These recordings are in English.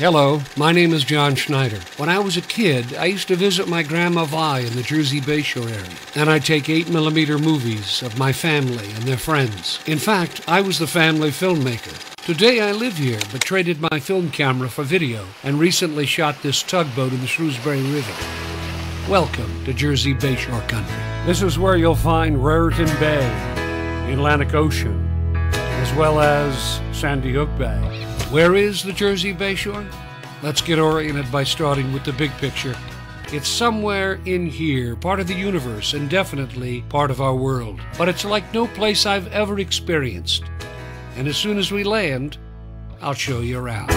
Hello, my name is John Schneider. When I was a kid, I used to visit my Grandma Vi in the Jersey Bayshore area, and I'd take 8mm movies of my family and their friends. In fact, I was the family filmmaker. Today I live here, but traded my film camera for video, and recently shot this tugboat in the Shrewsbury River. Welcome to Jersey Bayshore Country. This is where you'll find Raritan Bay, the Atlantic Ocean, as well as Sandy Hook Bay. Where is the Jersey Bayshore? Let's get oriented by starting with the big picture. It's somewhere in here, part of the universe, and definitely part of our world. But it's like no place I've ever experienced. And as soon as we land, I'll show you around.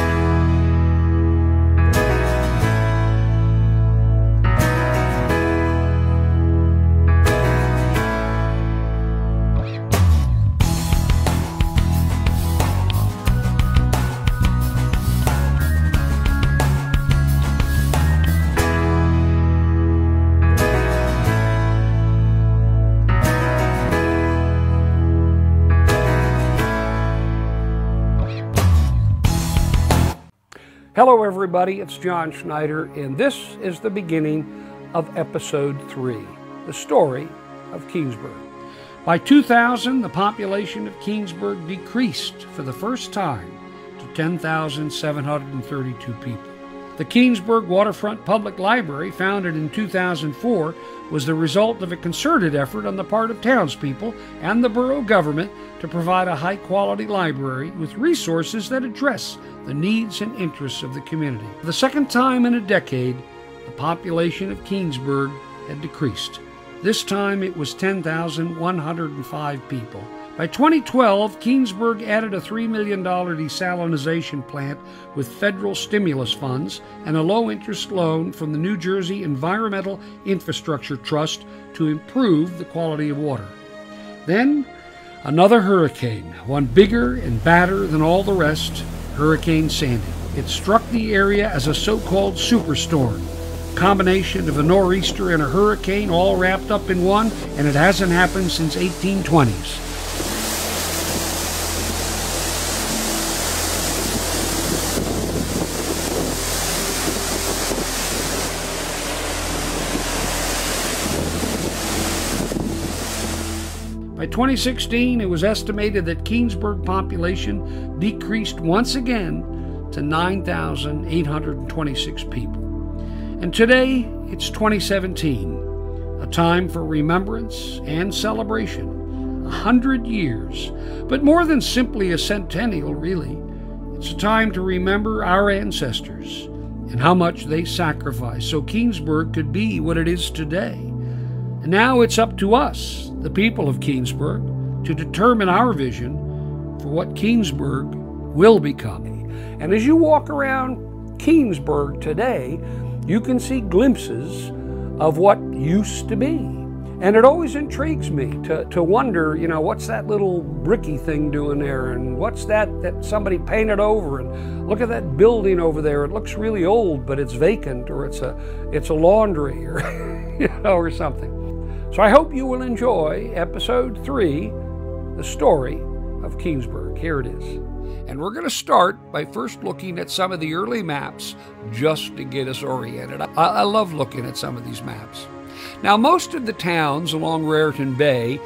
Hello everybody, it's John Schneider, and this is the beginning of episode 3, the story of Keansburg. By 2000, the population of Keansburg decreased for the first time to 10,732 people. The Keansburg Waterfront Public Library, founded in 2004, was the result of a concerted effort on the part of townspeople and the borough government to provide a high-quality library with resources that address the needs and interests of the community. For the second time in a decade, the population of Keansburg had decreased. This time it was 10,105 people. By 2012, Keansburg added a $3 million desalinization plant with federal stimulus funds and a low-interest loan from the New Jersey Environmental Infrastructure Trust to improve the quality of water. Then, another hurricane, one bigger and badder than all the rest, Hurricane Sandy. It struck the area as a so-called superstorm, a combination of a nor'easter and a hurricane all wrapped up in one, and it hasn't happened since 1820s. By 2016, it was estimated that Keansburg population decreased once again to 9,826 people. And today, it's 2017, a time for remembrance and celebration. 100 years, but more than simply a centennial, really. It's a time to remember our ancestors and how much they sacrificed so Keansburg could be what it is today. And now it's up to us, the people of Keansburg, to determine our vision for what Keansburg will become. And as you walk around Keansburg today, you can see glimpses of what used to be. And it always intrigues me to wonder, you know, what's that little bricky thing doing there? And what's that somebody painted over? And look at that building over there. It looks really old, but it's vacant, or it's a laundry, or, you know, or something. So I hope you will enjoy episode 3, the story of Keansburg. Here it is. And we're going to start by first looking at some of the early maps just to get us oriented. I love looking at some of these maps. Now, most of the towns along Raritan Bay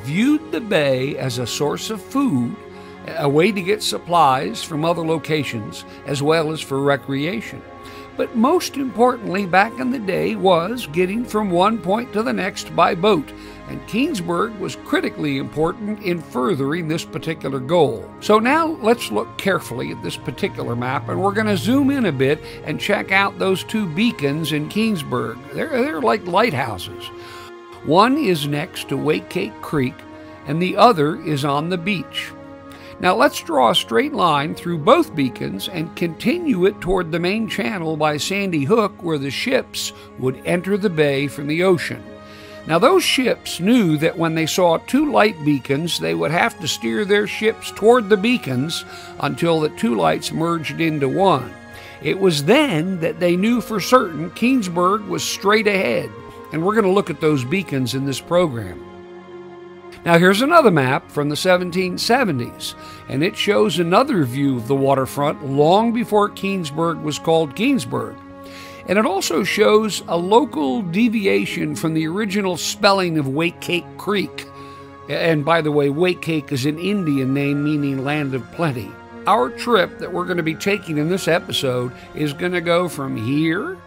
viewed the bay as a source of food, a way to get supplies from other locations, as well as for recreation. But most importantly, back in the day, was getting from one point to the next by boat, and Keansburg was critically important in furthering this particular goal. So now let's look carefully at this particular map, and we're going to zoom in a bit and check out those 2 beacons in Keansburg. They're like lighthouses. One is next to Waackaáck Creek, and the other is on the beach. Now let's draw a straight line through both beacons and continue it toward the main channel by Sandy Hook, where the ships would enter the bay from the ocean. Now those ships knew that when they saw 2 light beacons, they would have to steer their ships toward the beacons until the 2 lights merged into one. It was then that they knew for certain Keansburg was straight ahead, and we're going to look at those beacons in this program. Now here's another map from the 1770s, and it shows another view of the waterfront long before Keansburg was called Keansburg. And it also shows a local deviation from the original spelling of Waackaáck Creek. And by the way, Waackaack is an Indian name meaning land of plenty. Our trip that we're going to be taking in this episode is going to go from here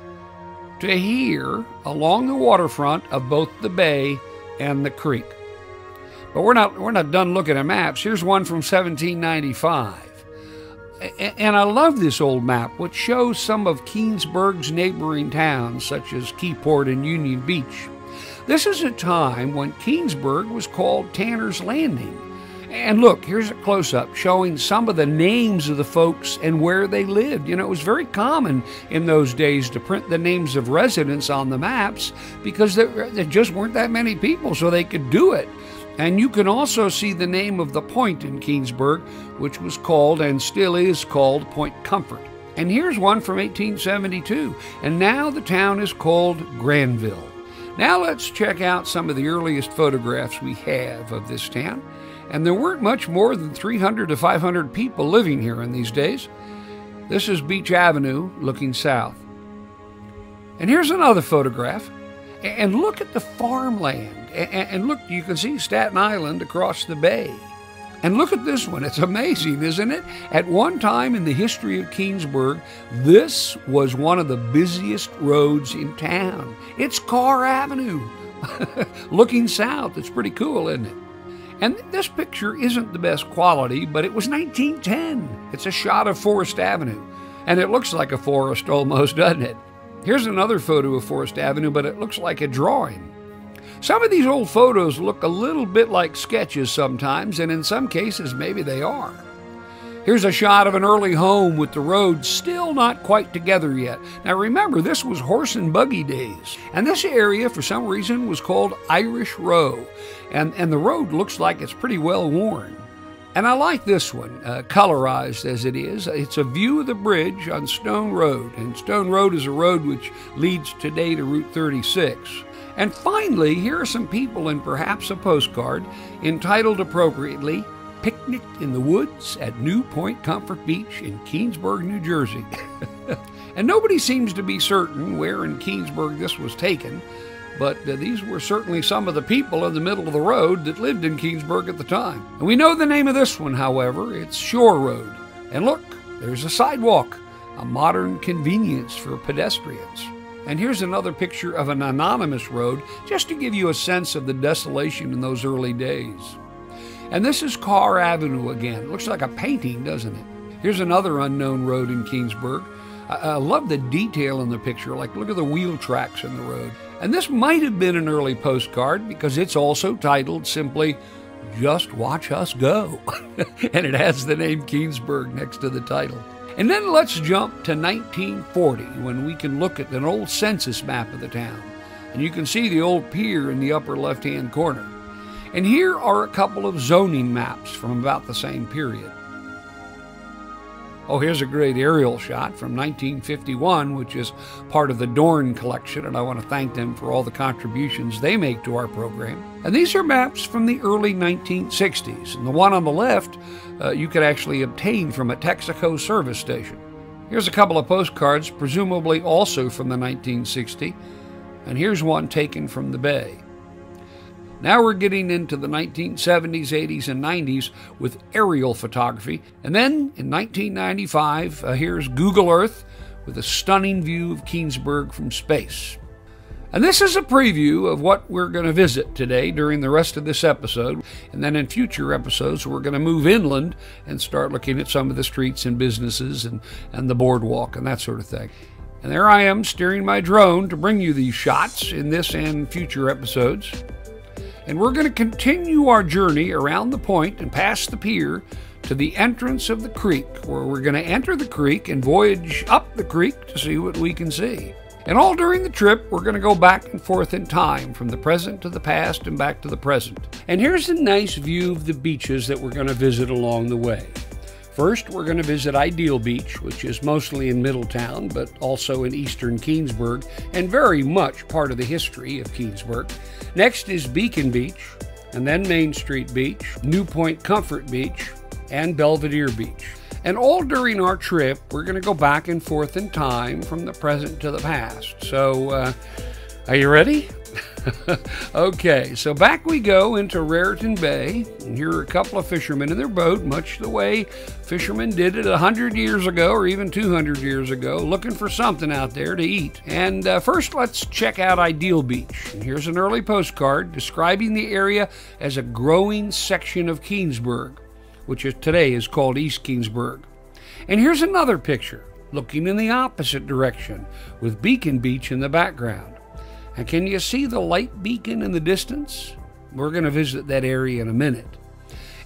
to here along the waterfront of both the bay and the creek. But we're not done looking at maps. Here's one from 1795. And I love this old map, which shows some of Keansburg's neighboring towns, such as Keyport and Union Beach. This is a time when Keansburg was called Tanner's Landing. And look, here's a close-up showing some of the names of the folks and where they lived. You know, it was very common in those days to print the names of residents on the maps because there just weren't that many people, so they could do it. And you can also see the name of the point in Keansburg, which was called and still is called Point Comfort. And here's one from 1872, and now the town is called Granville. Now let's check out some of the earliest photographs we have of this town. And there weren't much more than 300 to 500 people living here in these days. This is Beach Avenue looking south. And here's another photograph. And look at the farmland. And look, you can see Staten Island across the bay. And look at this one. It's amazing, isn't it? At one time in the history of Keansburg, this was one of the busiest roads in town. It's Carr Avenue. Looking south, it's pretty cool, isn't it? And this picture isn't the best quality, but it was 1910. It's a shot of Forest Avenue. And it looks like a forest almost, doesn't it? Here's another photo of Forest Avenue, but it looks like a drawing. Some of these old photos look a little bit like sketches sometimes, and in some cases, maybe they are. Here's a shot of an early home with the road still not quite together yet. Now remember, this was horse and buggy days, and this area, for some reason, was called Irish Row, and the road looks like it's pretty well worn. And I like this one, colorized as it is. It's a view of the bridge on Stone Road, and Stone Road is a road which leads today to Route 36. And finally, here are some people in perhaps a postcard entitled appropriately, Picnic in the Woods at New Point Comfort Beach in Keansburg, New Jersey. And nobody seems to be certain where in Keansburg this was taken, but these were certainly some of the people in the middle of the road that lived in Keansburg at the time. And we know the name of this one, however. It's Shore Road. And look, there's a sidewalk, a modern convenience for pedestrians. And here's another picture of an anonymous road, just to give you a sense of the desolation in those early days. And this is Carr Avenue again. It looks like a painting, doesn't it? Here's another unknown road in Keansburg. I love the detail in the picture, like look at the wheel tracks in the road. And this might have been an early postcard because it's also titled simply, Just Watch Us Go. And it has the name Keansburg next to the title. And then let's jump to 1940 when we can look at an old census map of the town. And you can see the old pier in the upper left-hand corner. And here are a couple of zoning maps from about the same period. Oh, here's a great aerial shot from 1951, which is part of the Dorn collection, and I want to thank them for all the contributions they make to our program. And these are maps from the early 1960s, and the one on the left you could actually obtain from a Texaco service station. Here's a couple of postcards, presumably also from the 1960s, and here's one taken from the Bay. Now we're getting into the 1970s, 80s, and 90s with aerial photography. And then in 1995, here's Google Earth with a stunning view of Keansburg from space. And this is a preview of what we're going to visit today during the rest of this episode. And then in future episodes, we're going to move inland and start looking at some of the streets and businesses and the boardwalk and that sort of thing. And there I am steering my drone to bring you these shots in this and future episodes. And we're going to continue our journey around the point and past the pier to the entrance of the creek, where we're going to enter the creek and voyage up the creek to see what we can see. And all during the trip, we're going to go back and forth in time, from the present to the past and back to the present. And here's a nice view of the beaches that we're going to visit along the way. First, we're going to visit Ideal Beach, which is mostly in Middletown, but also in eastern Keansburg, and very much part of the history of Keansburg. Next is Beacon Beach, and then Main Street Beach, New Point Comfort Beach, and Belvedere Beach. And all during our trip, we're going to go back and forth in time from the present to the past. So, are you ready? Okay, so back we go into Raritan Bay, and here are a couple of fishermen in their boat, much the way fishermen did it 100 years ago or even 200 years ago, looking for something out there to eat. And first, let's check out Ideal Beach. And here's an early postcard describing the area as a growing section of Keansburg, which today is called East Keansburg. And here's another picture, looking in the opposite direction, with Beacon Beach in the background. And can you see the light beacon in the distance? We're going to visit that area in a minute.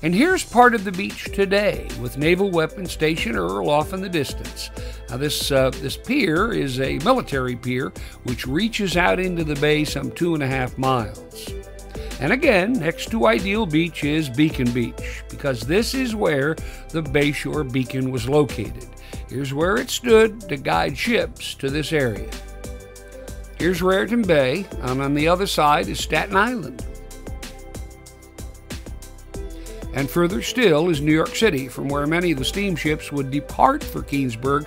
And here's part of the beach today, with Naval Weapons Station Earl off in the distance. Now this pier is a military pier, which reaches out into the bay some 2.5 miles. And again, next to Ideal Beach is Beacon Beach, because this is where the Bayshore Beacon was located. Here's where it stood to guide ships to this area. Here's Raritan Bay, and on the other side is Staten Island. And further still is New York City, from where many of the steamships would depart for Keansburg,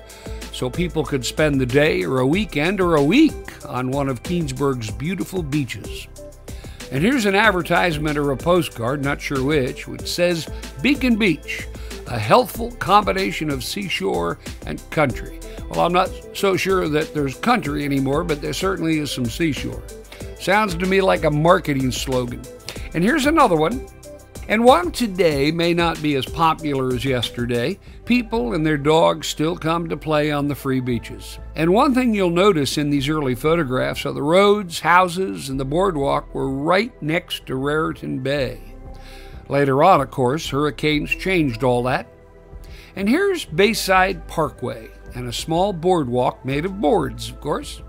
so people could spend the day or a weekend or a week on one of Keansburg's beautiful beaches. And here's an advertisement or a postcard, not sure which says Beacon Beach, a healthful combination of seashore and country. Well, I'm not so sure that there's country anymore, but there certainly is some seashore. Sounds to me like a marketing slogan. And here's another one. And while today may not be as popular as yesterday, people and their dogs still come to play on the free beaches. And one thing you'll notice in these early photographs are the roads, houses, and the boardwalk were right next to Raritan Bay. Later on, of course, hurricanes changed all that. And here's Bayside Parkway, and a small boardwalk made of boards, of course.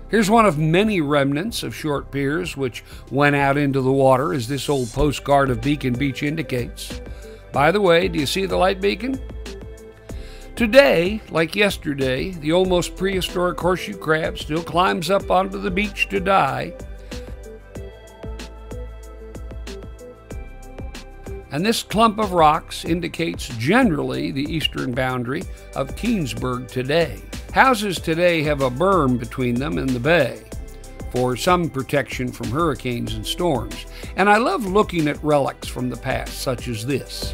Here's one of many remnants of short piers which went out into the water, as this old postcard of Beacon Beach indicates. By the way, do you see the light beacon? Today, like yesterday, the almost prehistoric horseshoe crab still climbs up onto the beach to die. And this clump of rocks indicates generally the eastern boundary of Keansburg today. Houses today have a berm between them and the bay for some protection from hurricanes and storms. And I love looking at relics from the past, such as this.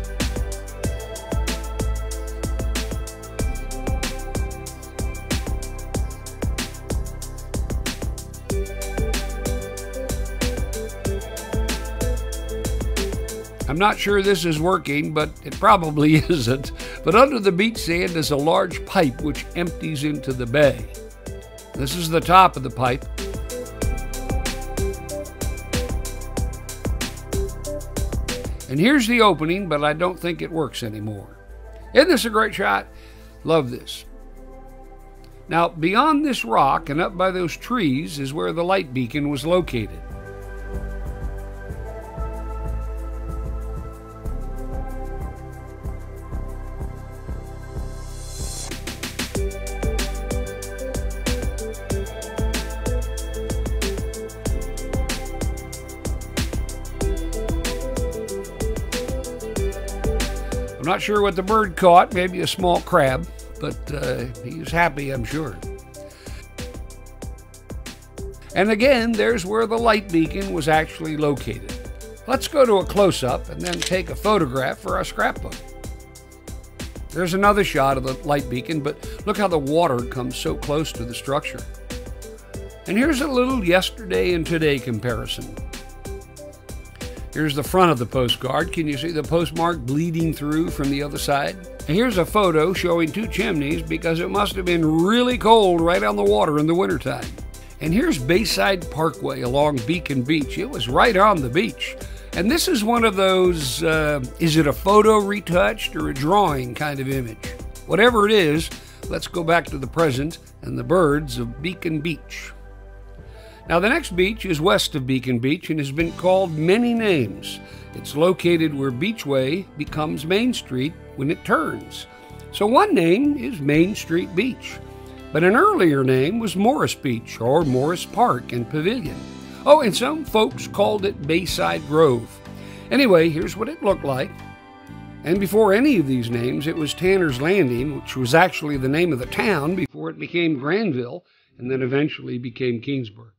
I'm not sure this is working, but it probably isn't. But under the beach sand is a large pipe which empties into the bay. This is the top of the pipe. And here's the opening, but I don't think it works anymore. Isn't this a great shot? Love this. Now, beyond this rock and up by those trees is where the light beacon was located. I'm not sure what the bird caught, maybe a small crab, but he was happy, I'm sure. And again, there's where the light beacon was actually located. Let's go to a close-up and then take a photograph for our scrapbook. There's another shot of the light beacon, but look how the water comes so close to the structure. And here's a little yesterday and today comparison. Here's the front of the postcard. Can you see the postmark bleeding through from the other side? And here's a photo showing two chimneys because it must have been really cold right on the water in the wintertime. And here's Bayside Parkway along Beacon Beach. It was right on the beach. And this is one of those, is it a photo retouched or a drawing kind of image? Whatever it is, let's go back to the present and the birds of Beacon Beach. Now, the next beach is west of Beacon Beach and has been called many names. It's located where Beachway becomes Main Street when it turns. So one name is Main Street Beach, but an earlier name was Morris Beach or Morris Park and Pavilion. Oh, and some folks called it Bayside Grove. Anyway, here's what it looked like. And before any of these names, it was Tanner's Landing, which was actually the name of the town before it became Granville, and then eventually became Keansburg.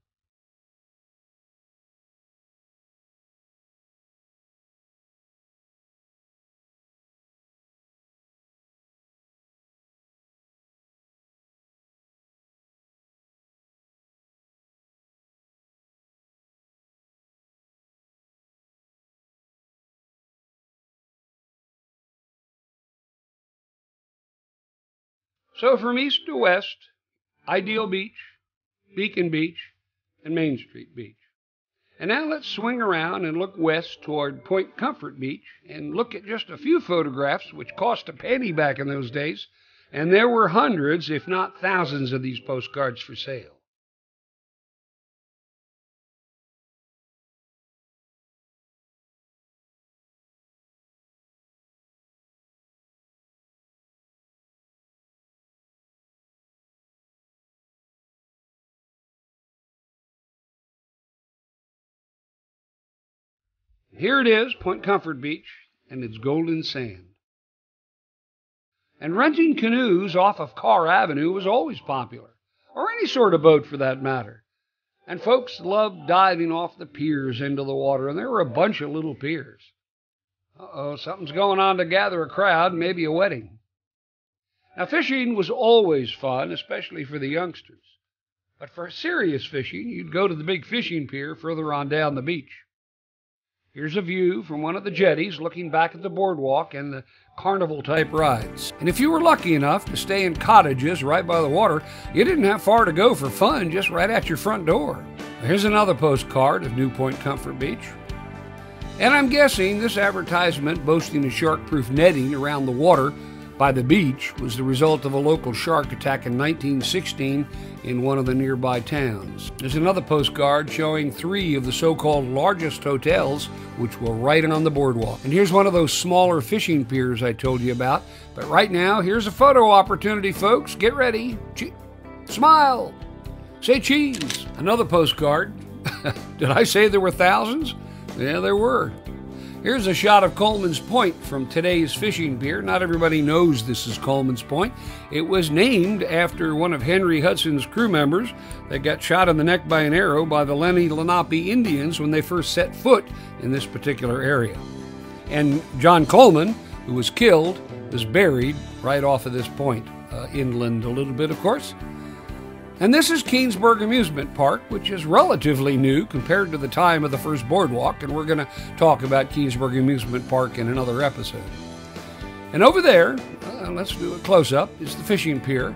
So from east to west, Ideal Beach, Beacon Beach, and Main Street Beach. And now let's swing around and look west toward Point Comfort Beach and look at just a few photographs which cost a penny back in those days. And there were hundreds, if not thousands, of these postcards for sale. Here it is, Point Comfort Beach, and its golden sand. And renting canoes off of Carr Avenue was always popular, or any sort of boat for that matter. And folks loved diving off the piers into the water, and there were a bunch of little piers. Uh-oh, something's going on to gather a crowd, maybe a wedding. Now, fishing was always fun, especially for the youngsters. But for serious fishing, you'd go to the big fishing pier further on down the beach. Here's a view from one of the jetties looking back at the boardwalk and the carnival-type rides. And if you were lucky enough to stay in cottages right by the water, you didn't have far to go for fun, just right at your front door. Here's another postcard of New Point Comfort Beach. And I'm guessing this advertisement boasting a shark-proof netting around the water by the beach was the result of a local shark attack in 1916 in one of the nearby towns. There's another postcard showing 3 of the so-called largest hotels, which were right on the boardwalk. And here's one of those smaller fishing piers I told you about. But right now, here's a photo opportunity, folks. Get ready. Smile. Say cheese. Another postcard. Did I say there were thousands? Yeah, there were. Here's a shot of Coleman's Point from today's fishing pier. Not everybody knows this is Coleman's Point. It was named after one of Henry Hudson's crew members that got shot in the neck by an arrow by the Lenni Lenape Indians when they first set foot in this particular area. And John Coleman, who was killed, was buried right off of this point, inland a little bit, of course. And this is Keansburg Amusement Park, which is relatively new compared to the time of the first boardwalk, and we're going to talk about Keansburg Amusement Park in another episode. And over there, let's do a close-up, is the fishing pier,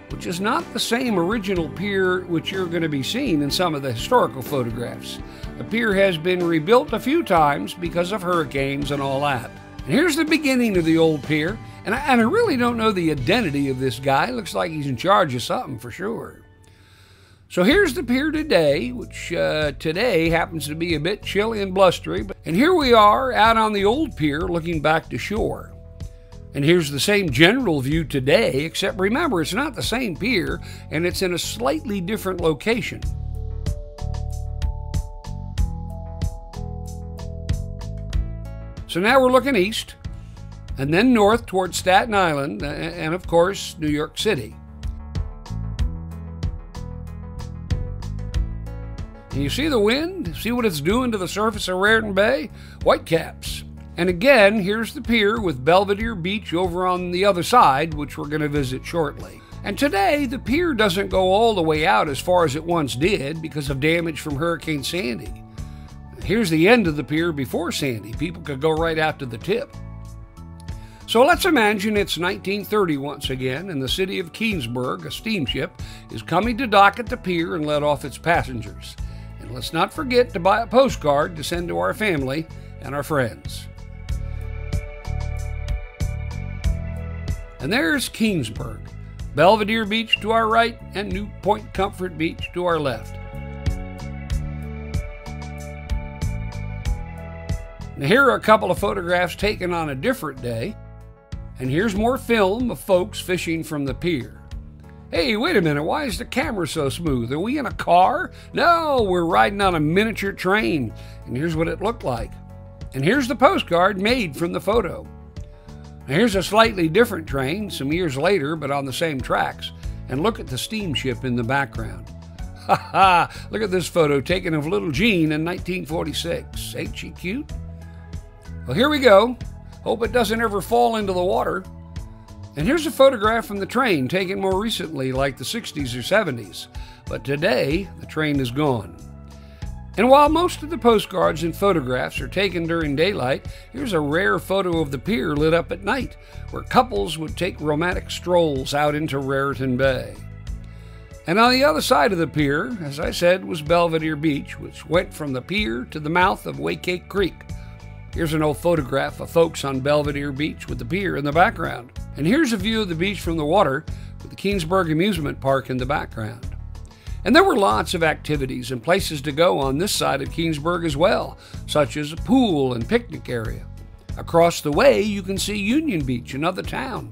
which is not the same original pier which you're going to be seeing in some of the historical photographs. The pier has been rebuilt a few times because of hurricanes and all that. And here's the beginning of the old pier, and I really don't know the identity of this guy. Looks like he's in charge of something for sure. So here's the pier today, which today happens to be a bit chilly and blustery. And here we are out on the old pier looking back to shore. And here's the same general view today, except remember, it's not the same pier, and it's in a slightly different location. So now we're looking east, and then north towards Staten Island, and of course, New York City. And you see the wind? See what it's doing to the surface of Raritan Bay? Whitecaps. And again, here's the pier with Belvedere Beach over on the other side, which we're going to visit shortly. And today, the pier doesn't go all the way out as far as it once did because of damage from Hurricane Sandy. Here's the end of the pier before Sandy. People could go right out to the tip. So let's imagine it's 1930 once again, and the city of Keansburg, a steamship, is coming to dock at the pier and let off its passengers. And let's not forget to buy a postcard to send to our family and our friends. And there's Keansburg, Belvedere Beach to our right, and New Point Comfort Beach to our left. Now here are a couple of photographs taken on a different day, and here's more film of folks fishing from the pier. Hey, wait a minute, why is the camera so smooth? Are we in a car? No, we're riding on a miniature train, and here's what it looked like. And here's the postcard made from the photo. Now here's a slightly different train, some years later, but on the same tracks. And look at the steamship in the background. Ha ha! Look at this photo taken of little Jean in 1946. Ain't she cute? Well, here we go. Hope it doesn't ever fall into the water. And here's a photograph from the train taken more recently, like the 60s or 70s. But today, the train is gone. And while most of the postcards and photographs are taken during daylight, here's a rare photo of the pier lit up at night, where couples would take romantic strolls out into Raritan Bay. And on the other side of the pier, as I said, was Belvedere Beach, which went from the pier to the mouth of Waackaáck Creek. Here's an old photograph of folks on Belvedere Beach with the pier in the background. And here's a view of the beach from the water with the Keansburg amusement park in the background. And there were lots of activities and places to go on this side of Keansburg as well, such as a pool and picnic area. Across the way, you can see Union Beach, another town.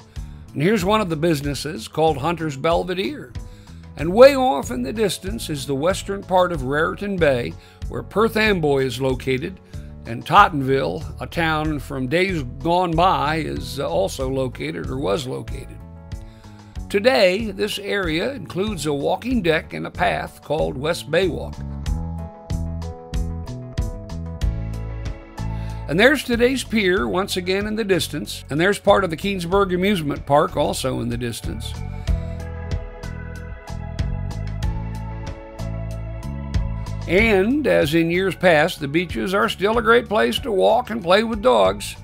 And here's one of the businesses called Hunter's Belvedere. And way off in the distance is the western part of Raritan Bay, where Perth Amboy is located, and Tottenville, a town from days gone by, is also located or was located. Today, this area includes a walking deck and a path called West Bay Walk. And there's today's pier once again in the distance, and there's part of the Keansburg amusement park also in the distance. And, as in years past, the beaches are still a great place to walk and play with dogs.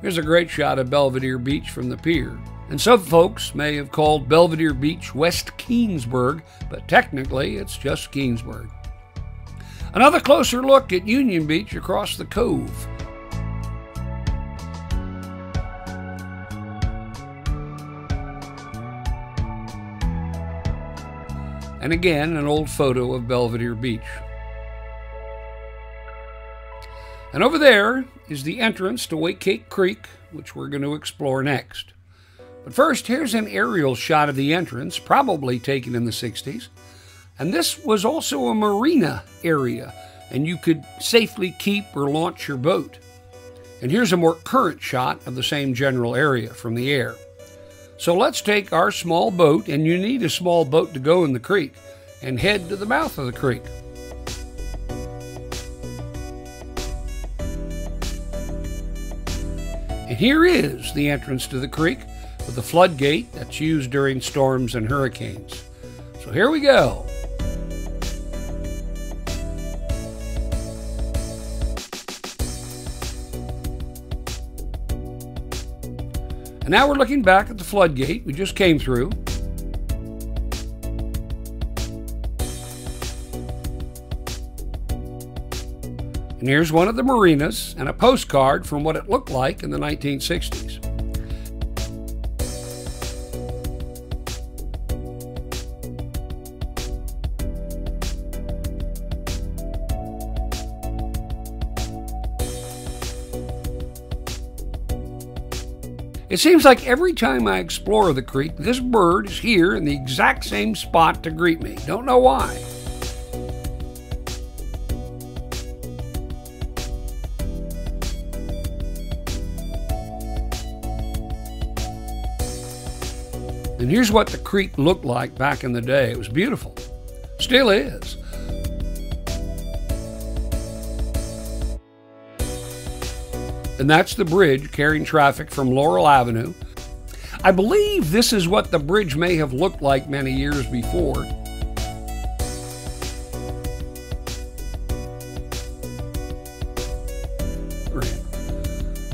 Here's a great shot of Belvedere Beach from the pier. And some folks may have called Belvedere Beach West Keansburg, but technically it's just Keansburg. Another closer look at Union Beach across the cove. And again, an old photo of Belvedere Beach. And over there is the entrance to Waackaáck Creek, which we're going to explore next. But first, here's an aerial shot of the entrance, probably taken in the 60s. And this was also a marina area, and you could safely keep or launch your boat. And here's a more current shot of the same general area from the air. So let's take our small boat, and you need a small boat to go in the creek, and head to the mouth of the creek. And here is the entrance to the creek with the floodgate that's used during storms and hurricanes. So here we go. And now we're looking back at the floodgate we just came through. And here's one of the marinas and a postcard from what it looked like in the 1960s. It seems like every time I explore the creek, this bird is here in the exact same spot to greet me. Don't know why. And here's what the creek looked like back in the day. It was beautiful. Still is. And that's the bridge carrying traffic from Laurel Avenue. I believe this is what the bridge may have looked like many years before.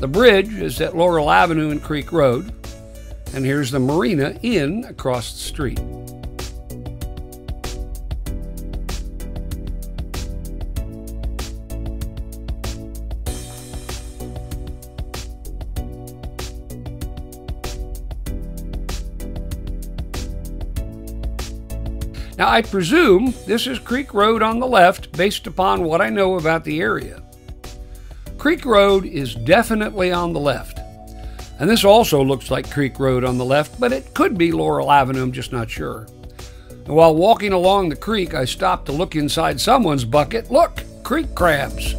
The bridge is at Laurel Avenue and Creek Road. And here's the Marina Inn across the street. Now, I presume this is Creek Road on the left based upon what I know about the area. Creek Road is definitely on the left. And this also looks like Creek Road on the left, but it could be Laurel Avenue, I'm just not sure. And while walking along the creek, I stopped to look inside someone's bucket. Look, creek crabs.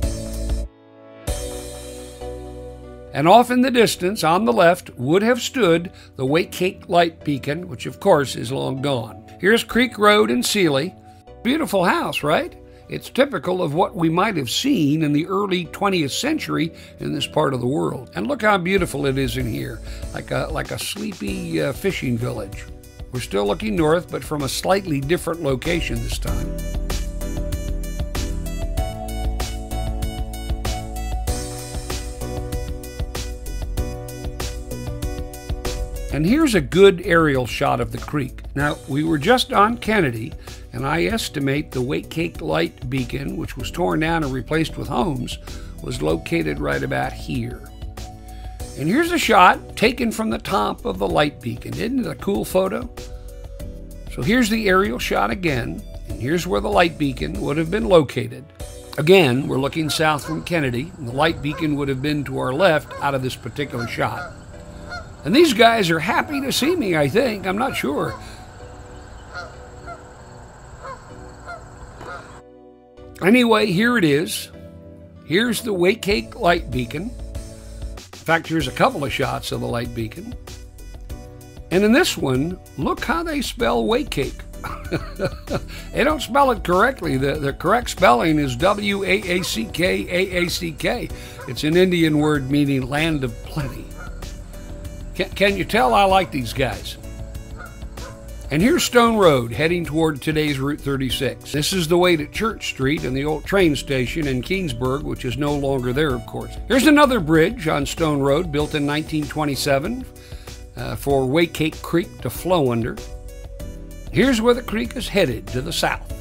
And off in the distance, on the left, would have stood the Waackaack light beacon, which of course is long gone. Here's Creek Road in Sealy. Beautiful house, right? It's typical of what we might have seen in the early 20th century in this part of the world. And look how beautiful it is in here, like a sleepy fishing village. We're still looking north, but from a slightly different location this time. And here's a good aerial shot of the creek. Now, we were just on Kennedy, and I estimate the Waackaack light beacon, which was torn down and replaced with homes, was located right about here. And here's a shot taken from the top of the light beacon. Isn't it a cool photo? So here's the aerial shot again, and here's where the light beacon would have been located. Again, we're looking south from Kennedy, and the light beacon would have been to our left out of this particular shot. And these guys are happy to see me, I think. I'm not sure. Anyway, here it is. Here's the Waackaack light beacon. In fact, here's a couple of shots of the light beacon. And in this one, look how they spell Waackaack. They don't spell it correctly. The correct spelling is W-A-A-C-K-A-A-C-K. It's an Indian word meaning land of plenty. Can you tell I like these guys? And here's Stone Road heading toward today's Route 36. This is the way to Church Street and the old train station in Keansburg, which is no longer there, of course. Here's another bridge on Stone Road built in 1927 for Waackaack Creek to flow under. Here's where the creek is headed, to the south.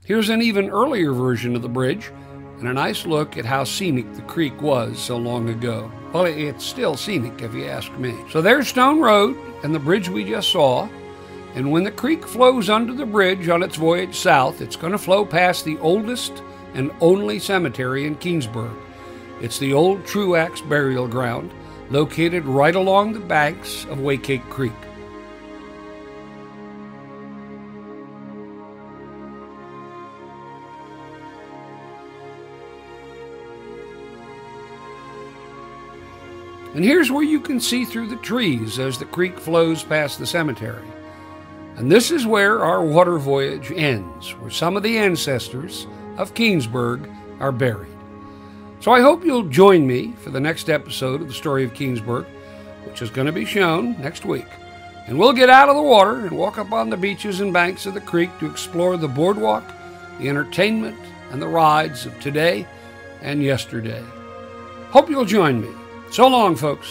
Here's an even earlier version of the bridge and a nice look at how scenic the creek was so long ago. Well, it's still scenic if you ask me. So there's Stone Road and the bridge we just saw. And when the creek flows under the bridge on its voyage south, it's going to flow past the oldest and only cemetery in Keansburg. It's the old Truax burial ground, located right along the banks of Waackaack Creek. And here's where you can see through the trees as the creek flows past the cemetery. And this is where our water voyage ends, where some of the ancestors of Keansburg are buried. So I hope you'll join me for the next episode of the Story of Keansburg, which is going to be shown next week. And we'll get out of the water and walk up on the beaches and banks of the creek to explore the boardwalk, the entertainment, and the rides of today and yesterday. Hope you'll join me. So long, folks.